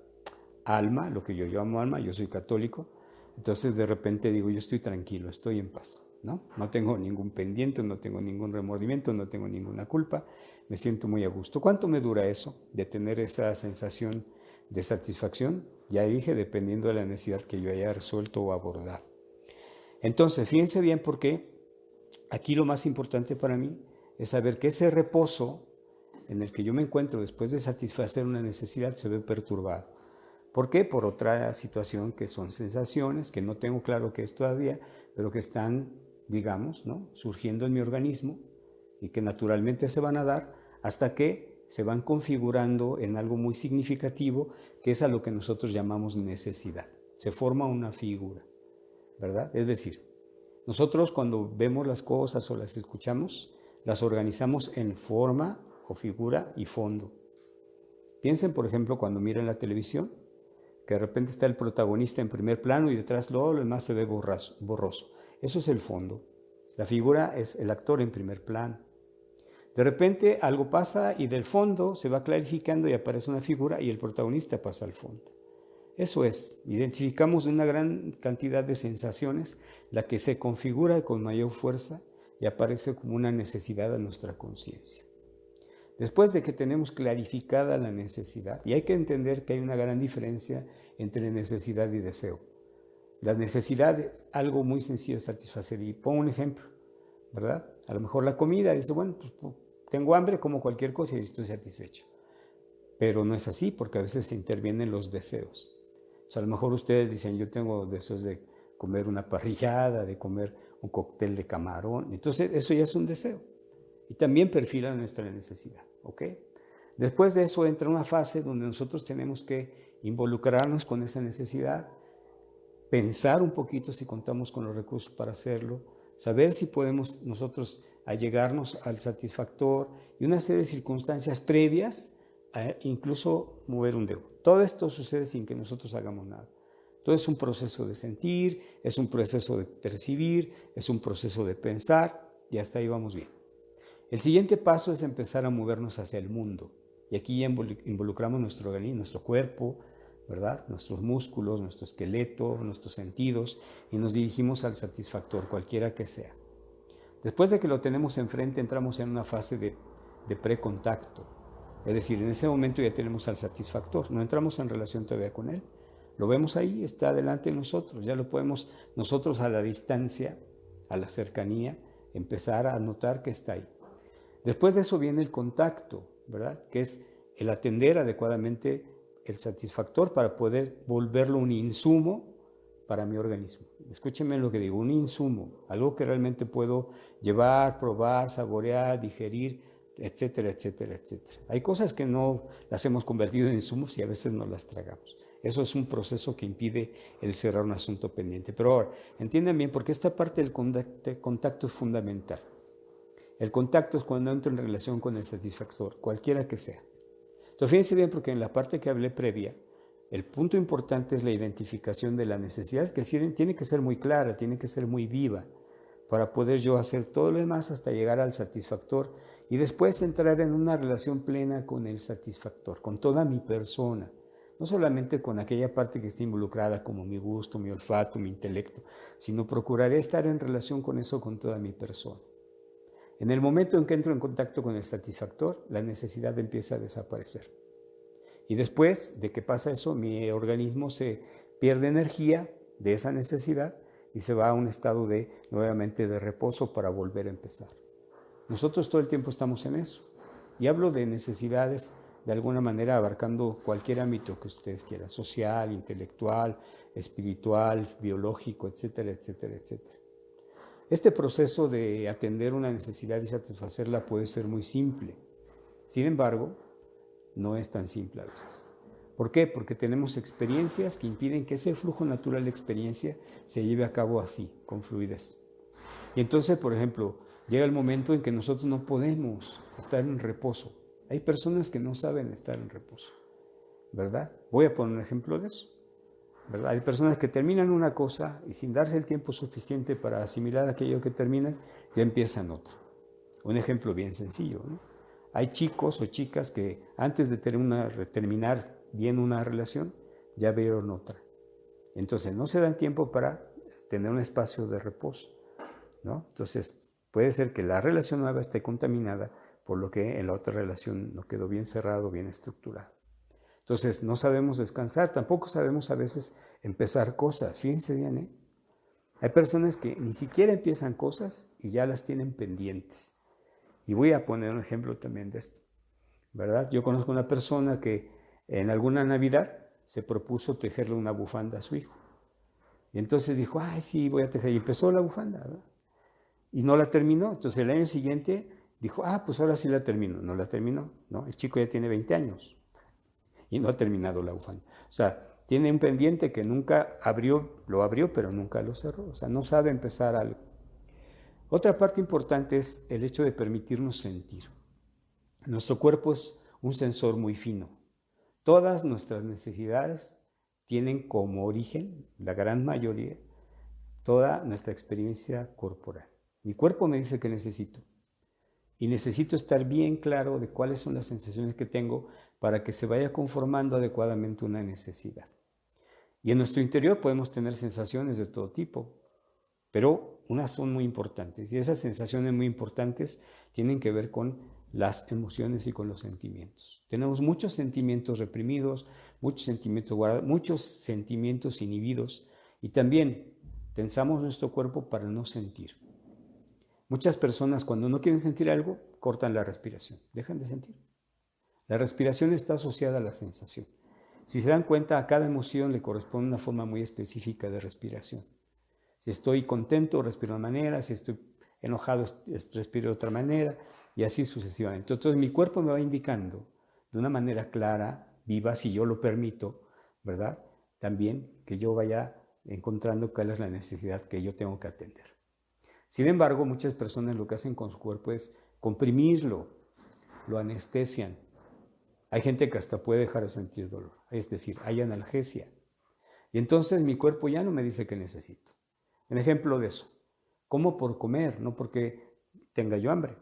alma, lo que yo llamo alma, yo soy católico, entonces de repente digo, yo estoy tranquilo, estoy en paz, ¿no? No tengo ningún pendiente, no tengo ningún remordimiento, no tengo ninguna culpa, me siento muy a gusto. ¿Cuánto me dura eso, de tener esa sensación de satisfacción? Ya dije, dependiendo de la necesidad que yo haya resuelto o abordado. Entonces, fíjense bien porque aquí lo más importante para mí es saber que ese reposo en el que yo me encuentro después de satisfacer una necesidad se ve perturbado. ¿Por qué? Por otra situación que son sensaciones, que no tengo claro qué es todavía, pero que están, digamos, ¿no?, surgiendo en mi organismo y que naturalmente se van a dar hasta que se van configurando en algo muy significativo, que es a lo que nosotros llamamos necesidad. Se forma una figura, ¿verdad? Es decir, nosotros cuando vemos las cosas o las escuchamos, las organizamos en forma o figura y fondo. Piensen, por ejemplo, cuando miran la televisión, que de repente está el protagonista en primer plano y detrás lo demás se ve borroso. Eso es el fondo. La figura es el actor en primer plano. De repente algo pasa y del fondo se va clarificando y aparece una figura y el protagonista pasa al fondo. Eso es, identificamos una gran cantidad de sensaciones, la que se configura con mayor fuerza y aparece como una necesidad a nuestra conciencia. Después de que tenemos clarificada la necesidad, y hay que entender que hay una gran diferencia entre necesidad y deseo. La necesidad es algo muy sencillo de satisfacer, y pongo un ejemplo, ¿verdad? A lo mejor la comida, dice, bueno, pues tengo hambre, como cualquier cosa y estoy satisfecho. Pero no es así, porque a veces se intervienen los deseos. O sea, a lo mejor ustedes dicen, yo tengo deseos de comer una parrillada, de comer un cóctel de camarón. Entonces, eso ya es un deseo. Y también perfila nuestra necesidad, ¿ok? Después de eso entra una fase donde nosotros tenemos que involucrarnos con esa necesidad, pensar un poquito si contamos con los recursos para hacerlo, saber si podemos nosotros allegarnos al satisfactor y una serie de circunstancias previas a incluso mover un dedo. Todo esto sucede sin que nosotros hagamos nada. Todo es un proceso de sentir, es un proceso de percibir, es un proceso de pensar y hasta ahí vamos bien. El siguiente paso es empezar a movernos hacia el mundo. Y aquí ya involucramos nuestro organismo, nuestro cuerpo, ¿verdad? Nuestros músculos, nuestro esqueleto, nuestros sentidos, y nos dirigimos al satisfactor, cualquiera que sea. Después de que lo tenemos enfrente, entramos en una fase de precontacto. Es decir, en ese momento ya tenemos al satisfactor, no entramos en relación todavía con él. Lo vemos ahí, está delante de nosotros, ya lo podemos nosotros a la distancia, a la cercanía, empezar a notar que está ahí. Después de eso viene el contacto, ¿verdad? Que es el atender adecuadamente el satisfactor para poder volverlo un insumo para mi organismo. Escúchenme lo que digo, un insumo, algo que realmente puedo llevar, probar, saborear, digerir, etcétera, etcétera, etcétera. Hay cosas que no las hemos convertido en insumos y a veces no las tragamos. Eso es un proceso que impide el cerrar un asunto pendiente. Pero ahora, entiendan bien, porque esta parte del contacto es fundamental. El contacto es cuando entro en relación con el satisfactor, cualquiera que sea. Entonces, fíjense bien, porque en la parte que hablé previa, el punto importante es la identificación de la necesidad, que tiene que ser muy clara, tiene que ser muy viva, para poder yo hacer todo lo demás hasta llegar al satisfactor y después entrar en una relación plena con el satisfactor, con toda mi persona, no solamente con aquella parte que esté involucrada como mi gusto, mi olfato, mi intelecto, sino procuraré estar en relación con eso, con toda mi persona. En el momento en que entro en contacto con el satisfactor, la necesidad empieza a desaparecer. Y después de que pasa eso, mi organismo se pierde energía de esa necesidad y se va a un estado nuevamente de reposo para volver a empezar. Nosotros todo el tiempo estamos en eso. Y hablo de necesidades de alguna manera abarcando cualquier ámbito que ustedes quieran, social, intelectual, espiritual, biológico, etcétera, etcétera, etcétera. Este proceso de atender una necesidad y satisfacerla puede ser muy simple. Sin embargo, no es tan simple a veces. ¿Por qué? Porque tenemos experiencias que impiden que ese flujo natural de experiencia se lleve a cabo así, con fluidez. Y entonces, por ejemplo, llega el momento en que nosotros no podemos estar en reposo. Hay personas que no saben estar en reposo, ¿verdad? Voy a poner un ejemplo de eso, ¿verdad? Hay personas que terminan una cosa y sin darse el tiempo suficiente para asimilar aquello que terminan, ya empiezan otra. Un ejemplo bien sencillo, ¿no? Hay chicos o chicas que antes de terminar bien una relación, ya vieron otra. Entonces no se dan tiempo para tener un espacio de reposo, ¿no? Entonces puede ser que la relación nueva esté contaminada por lo que en la otra relación no quedó bien cerrado, bien estructurado. Entonces no sabemos descansar, tampoco sabemos a veces empezar cosas. Fíjense bien, ¿eh? Hay personas que ni siquiera empiezan cosas y ya las tienen pendientes. Y voy a poner un ejemplo también de esto, ¿verdad? Yo conozco una persona que en alguna Navidad se propuso tejerle una bufanda a su hijo. Y entonces dijo, ay, sí, voy a tejer. Y empezó la bufanda, ¿verdad? Y no la terminó. Entonces el año siguiente dijo, pues ahora sí la termino. No la terminó, ¿no? El chico ya tiene 20 años y no ha terminado la bufanda. O sea, tiene un pendiente que nunca lo abrió, pero nunca lo cerró. O sea, no sabe empezar algo. Otra parte importante es el hecho de permitirnos sentir. Nuestro cuerpo es un sensor muy fino. Todas nuestras necesidades tienen como origen, la gran mayoría, toda nuestra experiencia corporal. Mi cuerpo me dice que necesito. Y necesito estar bien claro de cuáles son las sensaciones que tengo para que se vaya conformando adecuadamente una necesidad. Y en nuestro interior podemos tener sensaciones de todo tipo, pero unas son muy importantes. Y esas sensaciones muy importantes tienen que ver con las emociones y con los sentimientos. Tenemos muchos sentimientos reprimidos, muchos sentimientos guardados, muchos sentimientos inhibidos y también tensamos nuestro cuerpo para no sentir. Muchas personas cuando no quieren sentir algo, cortan la respiración, dejan de sentir. La respiración está asociada a la sensación. Si se dan cuenta, a cada emoción le corresponde una forma muy específica de respiración. Si estoy contento, respiro de una manera, si estoy enojado, respiro de otra manera, y así sucesivamente. Entonces mi cuerpo me va indicando de una manera clara, viva, si yo lo permito, ¿verdad? También que yo vaya encontrando cuál es la necesidad que yo tengo que atender. Sin embargo, muchas personas lo que hacen con su cuerpo es comprimirlo, lo anestesian. Hay gente que hasta puede dejar de sentir dolor, es decir, hay analgesia. Y entonces mi cuerpo ya no me dice qué necesito. Un ejemplo de eso, como por comer, no porque tenga yo hambre.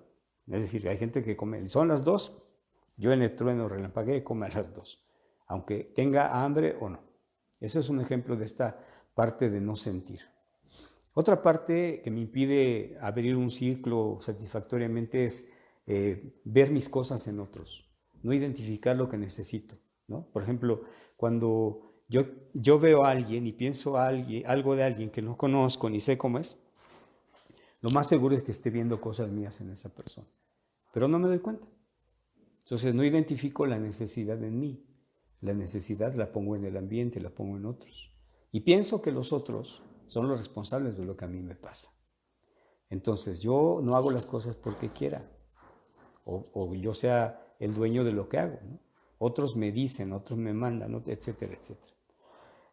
Es decir, hay gente que come, son las 2, yo en el trueno relampagué y come a las 2, aunque tenga hambre o no. Ese es un ejemplo de esta parte de no sentir. Otra parte que me impide abrir un ciclo satisfactoriamente es ver mis cosas en otros, no identificar lo que necesito, ¿no? Por ejemplo, cuando yo veo a alguien y pienso algo de alguien que no conozco ni sé cómo es, lo más seguro es que esté viendo cosas mías en esa persona, pero no me doy cuenta. Entonces no identifico la necesidad en mí, la necesidad la pongo en el ambiente, la pongo en otros. Y pienso que los otros son los responsables de lo que a mí me pasa. Entonces yo no hago las cosas porque quiera, o yo sea el dueño de lo que hago, ¿no? Otros me dicen, otros me mandan, ¿no? Etcétera, etcétera.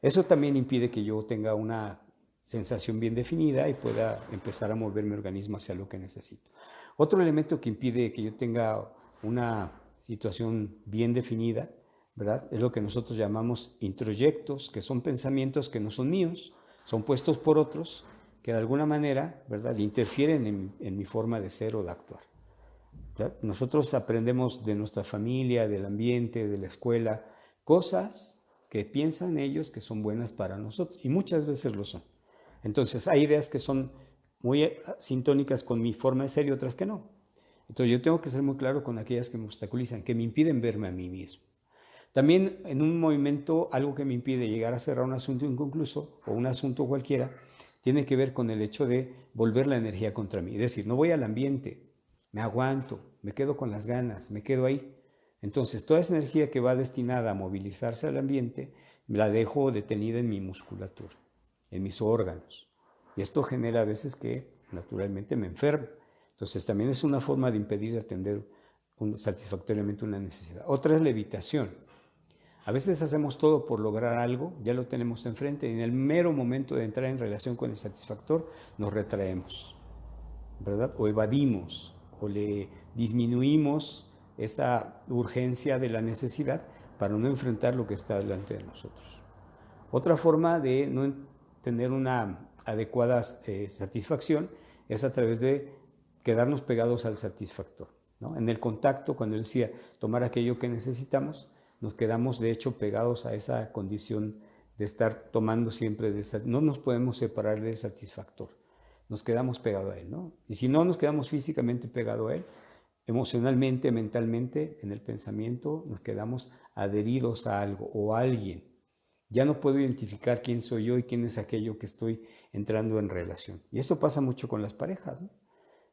Eso también impide que yo tenga una sensación bien definida y pueda empezar a mover mi organismo hacia lo que necesito. Otro elemento que impide que yo tenga una situación bien definida, ¿verdad? Es lo que nosotros llamamos introyectos, que son pensamientos que no son míos, son puestos por otros, que de alguna manera, ¿verdad?, interfieren en mi forma de ser o de actuar. ¿Ya? Nosotros aprendemos de nuestra familia, del ambiente, de la escuela, cosas que piensan ellos que son buenas para nosotros, y muchas veces lo son. Entonces, hay ideas que son muy sintónicas con mi forma de ser y otras que no. Entonces, yo tengo que ser muy claro con aquellas que me obstaculizan, que me impiden verme a mí mismo. También en un movimiento, algo que me impide llegar a cerrar un asunto inconcluso o un asunto cualquiera, tiene que ver con el hecho de volver la energía contra mí. Es decir, no voy al ambiente, me aguanto, me quedo con las ganas, me quedo ahí. Entonces, toda esa energía que va destinada a movilizarse al ambiente, la dejo detenida en mi musculatura, en mis órganos. Y esto genera a veces que naturalmente me enfermo. Entonces, también es una forma de impedir atender satisfactoriamente una necesidad. Otra es la evitación. A veces hacemos todo por lograr algo, ya lo tenemos enfrente y en el mero momento de entrar en relación con el satisfactor nos retraemos, ¿verdad? O evadimos o le disminuimos esta urgencia de la necesidad para no enfrentar lo que está delante de nosotros. Otra forma de no tener una adecuada satisfacción es a través de quedarnos pegados al satisfactor, ¿no? En el contacto, cuando él decía tomar aquello que necesitamos, nos quedamos de hecho pegados a esa condición de estar tomando siempre no nos podemos separar del satisfactor, nos quedamos pegados a él, ¿no? Y si no nos quedamos físicamente pegados a él, emocionalmente, mentalmente, en el pensamiento, nos quedamos adheridos a algo o a alguien. Ya no puedo identificar quién soy yo y quién es aquello que estoy entrando en relación. Y esto pasa mucho con las parejas, ¿no?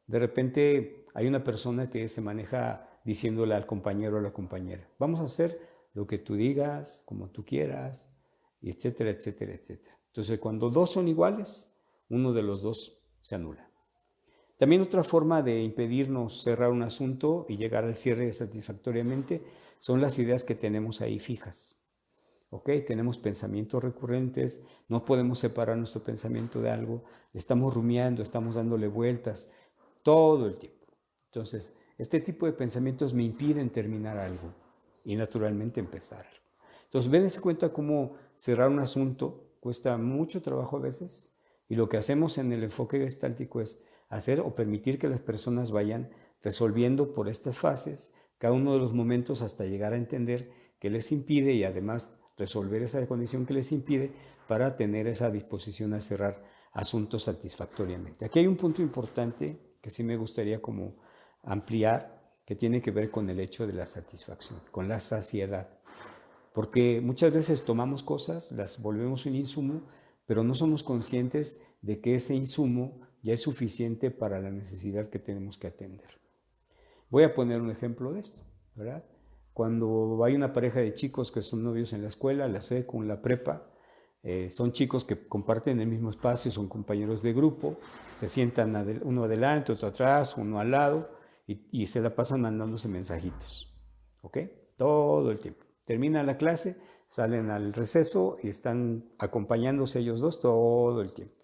De repente hay una persona que se maneja diciéndole al compañero o a la compañera, vamos a hacer lo que tú digas, como tú quieras, y etcétera, etcétera, etcétera. Entonces, cuando dos son iguales, uno de los dos se anula. También otra forma de impedirnos cerrar un asunto y llegar al cierre satisfactoriamente son las ideas que tenemos ahí fijas. ¿Ok? Tenemos pensamientos recurrentes, no podemos separar nuestro pensamiento de algo, estamos rumiando, estamos dándole vueltas todo el tiempo. Entonces, este tipo de pensamientos me impiden terminar algo y naturalmente empezar. Entonces, dense cuenta cómo cerrar un asunto cuesta mucho trabajo a veces y lo que hacemos en el enfoque gestáltico es hacer o permitir que las personas vayan resolviendo por estas fases cada uno de los momentos hasta llegar a entender qué les impide y además resolver esa condición que les impide para tener esa disposición a cerrar asuntos satisfactoriamente. Aquí hay un punto importante que sí me gustaría como ampliar, que tiene que ver con el hecho de la satisfacción, con la saciedad. Porque muchas veces tomamos cosas, las volvemos un insumo, pero no somos conscientes de que ese insumo ya es suficiente para la necesidad que tenemos que atender. Voy a poner un ejemplo de esto, ¿verdad? Cuando hay una pareja de chicos que son novios en la escuela, la secu, en la prepa, son chicos que comparten el mismo espacio, son compañeros de grupo, se sientan uno adelante, otro atrás, uno al lado, y se la pasan mandándose mensajitos, ¿ok? Todo el tiempo. Termina la clase, salen al receso y están acompañándose ellos dos todo el tiempo.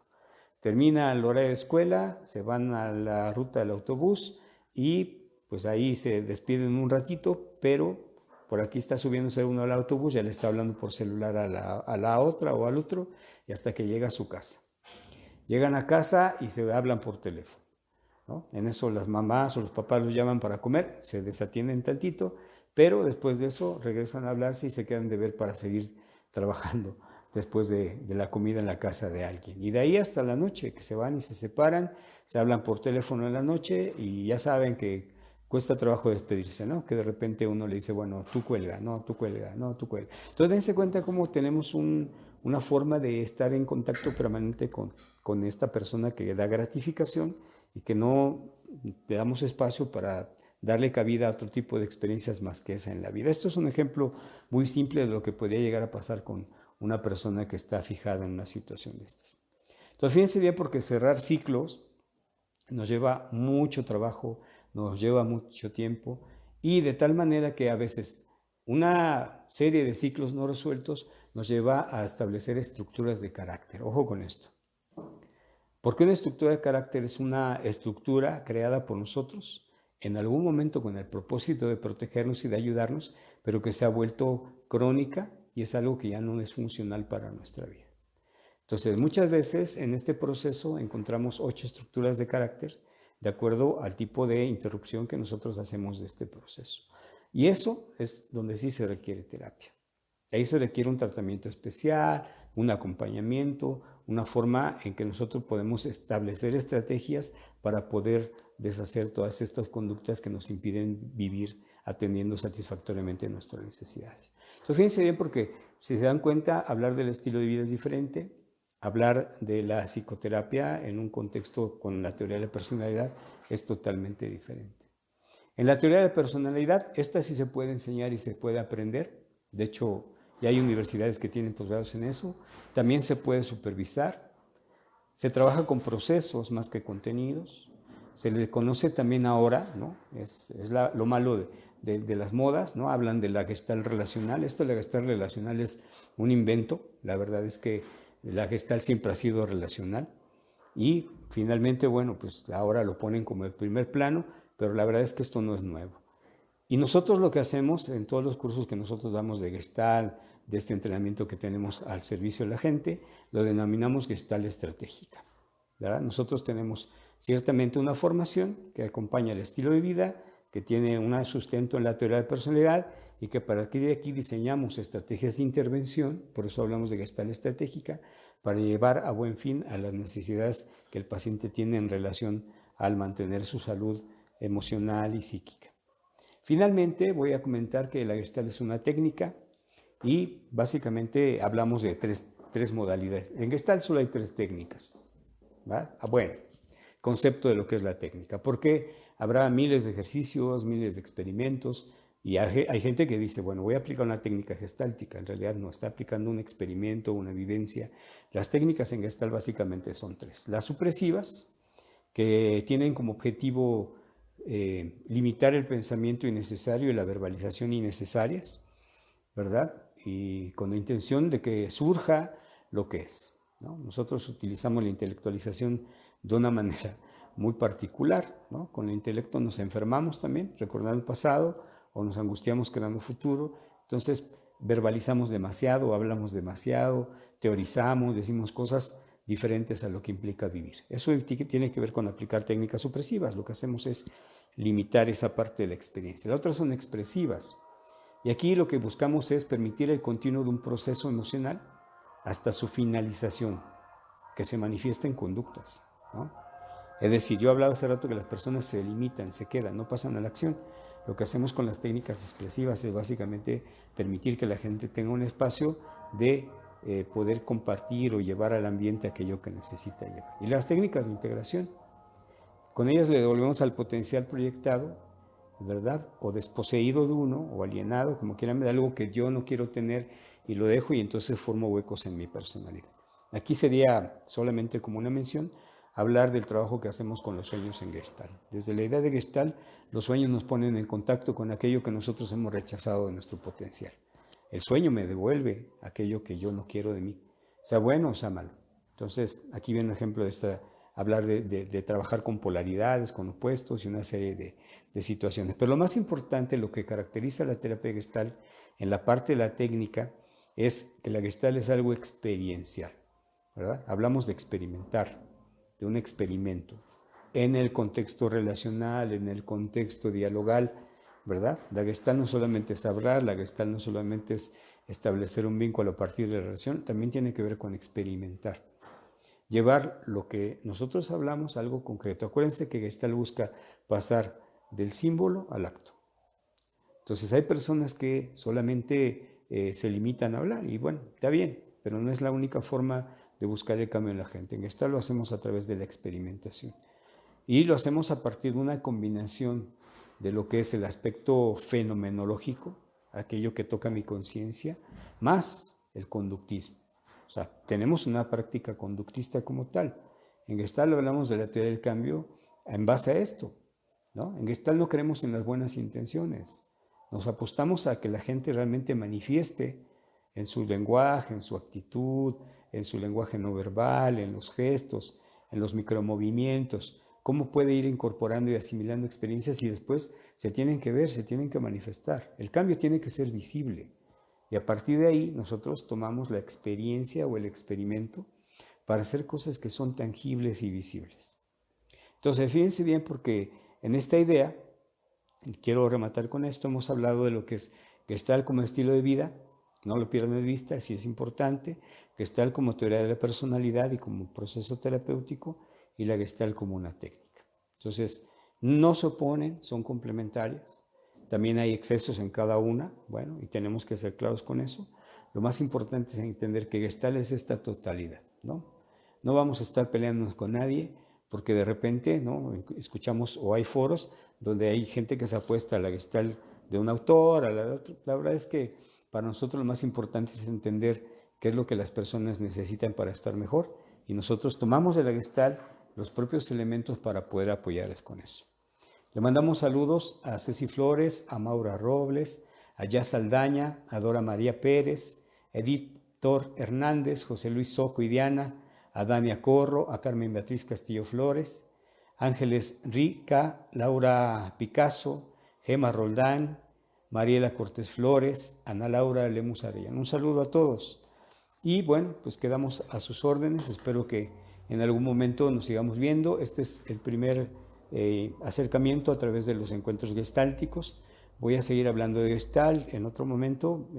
Termina la hora de escuela, se van a la ruta del autobús y pues ahí se despiden un ratito, pero por aquí está subiéndose uno al autobús, ya le está hablando por celular a la otra o al otro, y hasta que llega a su casa. Llegan a casa y se hablan por teléfono, ¿no? En eso las mamás o los papás los llaman para comer, se desatienden tantito, pero después de eso regresan a hablarse y se quedan de ver para seguir trabajando después de la comida en la casa de alguien. Y de ahí hasta la noche, que se van y se separan, se hablan por teléfono en la noche y ya saben que cuesta trabajo despedirse, ¿no? Que de repente uno le dice, bueno, tú cuelga, no, tú cuelga, no, tú cuelga. Entonces dense cuenta cómo tenemos una forma de estar en contacto permanente con esta persona que da gratificación y que no le damos espacio para darle cabida a otro tipo de experiencias más que esa en la vida. Esto es un ejemplo muy simple de lo que podría llegar a pasar con una persona que está fijada en una situación de estas. Entonces, fíjense bien, porque cerrar ciclos nos lleva mucho trabajo, nos lleva mucho tiempo y de tal manera que a veces una serie de ciclos no resueltos nos lleva a establecer estructuras de carácter. Ojo con esto. Porque una estructura de carácter es una estructura creada por nosotros en algún momento con el propósito de protegernos y de ayudarnos, pero que se ha vuelto crónica y es algo que ya no es funcional para nuestra vida. Entonces, muchas veces en este proceso encontramos 8 estructuras de carácter de acuerdo al tipo de interrupción que nosotros hacemos de este proceso. Y eso es donde sí se requiere terapia. Ahí se requiere un tratamiento especial, un acompañamiento, una forma en que nosotros podemos establecer estrategias para poder deshacer todas estas conductas que nos impiden vivir atendiendo satisfactoriamente nuestras necesidades. Entonces, fíjense bien porque si se dan cuenta, hablar del estilo de vida es diferente, hablar de la psicoterapia en un contexto con la teoría de la personalidad es totalmente diferente. En la teoría de la personalidad, esta sí se puede enseñar y se puede aprender. De hecho, ya hay universidades que tienen posgrados en eso. También se puede supervisar. Se trabaja con procesos más que contenidos. Se le conoce también ahora, ¿no? Es lo malo de las modas, ¿no? Hablan de la Gestalt relacional. Esto de la Gestalt relacional es un invento. La verdad es que la Gestalt siempre ha sido relacional. Y finalmente, bueno, pues ahora lo ponen como el primer plano, pero la verdad es que esto no es nuevo. Y nosotros lo que hacemos en todos los cursos que nosotros damos de Gestalt, de este entrenamiento que tenemos al servicio de la gente, lo denominamos Gestalt estratégica, ¿verdad? Nosotros tenemos ciertamente una formación que acompaña el estilo de vida, que tiene un sustento en la teoría de personalidad y que para partir de aquí diseñamos estrategias de intervención, por eso hablamos de Gestalt estratégica, para llevar a buen fin a las necesidades que el paciente tiene en relación al mantener su salud emocional y psíquica. Finalmente, voy a comentar que la Gestalt es una técnica y básicamente hablamos de tres modalidades. En Gestalt solo hay 3 técnicas. ¿Va? Bueno, concepto de lo que es la técnica, porque habrá miles de ejercicios, miles de experimentos y hay gente que dice, bueno, voy a aplicar una técnica gestáltica. En realidad no, está aplicando un experimento, una vivencia. Las técnicas en Gestalt básicamente son 3. Las supresivas, que tienen como objetivo limitar el pensamiento innecesario y la verbalización innecesarias, ¿verdad? Y con la intención de que surja lo que es, ¿no? Nosotros utilizamos la intelectualización de una manera muy particular, ¿no? Con el intelecto nos enfermamos también, recordando el pasado, o nos angustiamos creando futuro. Entonces verbalizamos demasiado, hablamos demasiado, teorizamos, decimos cosas diferentes a lo que implica vivir. Eso tiene que ver con aplicar técnicas supresivas. Lo que hacemos es limitar esa parte de la experiencia. Las otras son expresivas. Y aquí lo que buscamos es permitir el continuo de un proceso emocional hasta su finalización, que se manifiesta en conductas, ¿no? Es decir, yo hablaba hace rato que las personas se limitan, se quedan, no pasan a la acción. Lo que hacemos con las técnicas expresivas es básicamente permitir que la gente tenga un espacio de poder compartir o llevar al ambiente aquello que necesita llevar. Y las técnicas de integración, con ellas le devolvemos al potencial proyectado, ¿verdad? O desposeído de uno, o alienado, como quieran ver, algo que yo no quiero tener y lo dejo y entonces formo huecos en mi personalidad. Aquí sería solamente como una mención hablar del trabajo que hacemos con los sueños en Gestalt. Desde la idea de Gestalt, los sueños nos ponen en contacto con aquello que nosotros hemos rechazado de nuestro potencial. El sueño me devuelve aquello que yo no quiero de mí, sea bueno o sea malo. Entonces, aquí viene un ejemplo de hablar de trabajar con polaridades, con opuestos y una serie de situaciones. Pero lo más importante, lo que caracteriza la terapia Gestalt en la parte de la técnica, es que la Gestalt es algo experiencial, ¿verdad? Hablamos de experimentar, de un experimento, en el contexto relacional, en el contexto dialogal, ¿verdad? La Gestalt no solamente es hablar, la Gestalt no solamente es establecer un vínculo a partir de la relación, también tiene que ver con experimentar. Llevar lo que nosotros hablamos a algo concreto. Acuérdense que Gestalt busca pasar del símbolo al acto. Entonces hay personas que solamente se limitan a hablar y bueno, está bien, pero no es la única forma de buscar el cambio en la gente. En Gestalt lo hacemos a través de la experimentación y lo hacemos a partir de una combinación de lo que es el aspecto fenomenológico, aquello que toca mi conciencia, más el conductismo. O sea, tenemos una práctica conductista como tal. En Gestalt hablamos de la teoría del cambio en base a esto, ¿no? En Gestalt no creemos en las buenas intenciones. Nos apostamos a que la gente realmente manifieste en su lenguaje, en su actitud, en su lenguaje no verbal, en los gestos, en los micromovimientos, cómo puede ir incorporando y asimilando experiencias y después se tienen que ver, se tienen que manifestar. El cambio tiene que ser visible y a partir de ahí nosotros tomamos la experiencia o el experimento para hacer cosas que son tangibles y visibles. Entonces, fíjense bien porque en esta idea, y quiero rematar con esto, hemos hablado de lo que es Gestalt como estilo de vida, no lo pierdan de vista, sí es importante, Gestalt como teoría de la personalidad y como proceso terapéutico, y la Gestalt como una técnica. Entonces, no se oponen, son complementarias, también hay excesos en cada una, bueno, y tenemos que ser claros con eso. Lo más importante es entender que Gestalt es esta totalidad, ¿no? No vamos a estar peleándonos con nadie, porque de repente, ¿no?, escuchamos o hay foros donde hay gente que se apuesta a la Gestalt de un autor, a la de otro. La verdad es que para nosotros lo más importante es entender qué es lo que las personas necesitan para estar mejor y nosotros tomamos de la Gestalt los propios elementos para poder apoyarles con eso. Le mandamos saludos a Ceci Flores, a Maura Robles, a Jazz Saldaña, a Dora María Pérez, a Edith Thor Hernández, José Luis Soco y Diana, a Dania Corro, a Carmen Beatriz Castillo Flores, Ángeles Rica, Laura Picasso, Gema Roldán, Mariela Cortés Flores, Ana Laura Lemus Arellano. Un saludo a todos. Y bueno, pues quedamos a sus órdenes. Espero que en algún momento nos sigamos viendo. Este es el primer acercamiento a través de los encuentros gestálticos. Voy a seguir hablando de Gestalt en otro momento.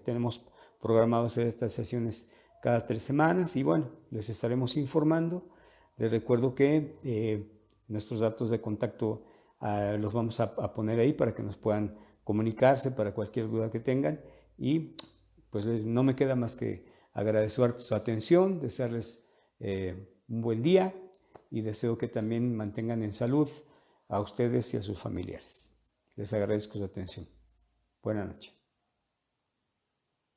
Tenemos programado hacer estas sesiones cada 3 semanas y bueno, les estaremos informando. Les recuerdo que nuestros datos de contacto los vamos a poner ahí para que nos puedan comunicarse para cualquier duda que tengan y pues no me queda más que agradecer su atención, desearles un buen día y deseo que también mantengan en salud a ustedes y a sus familiares. Les agradezco su atención. Buenas noches.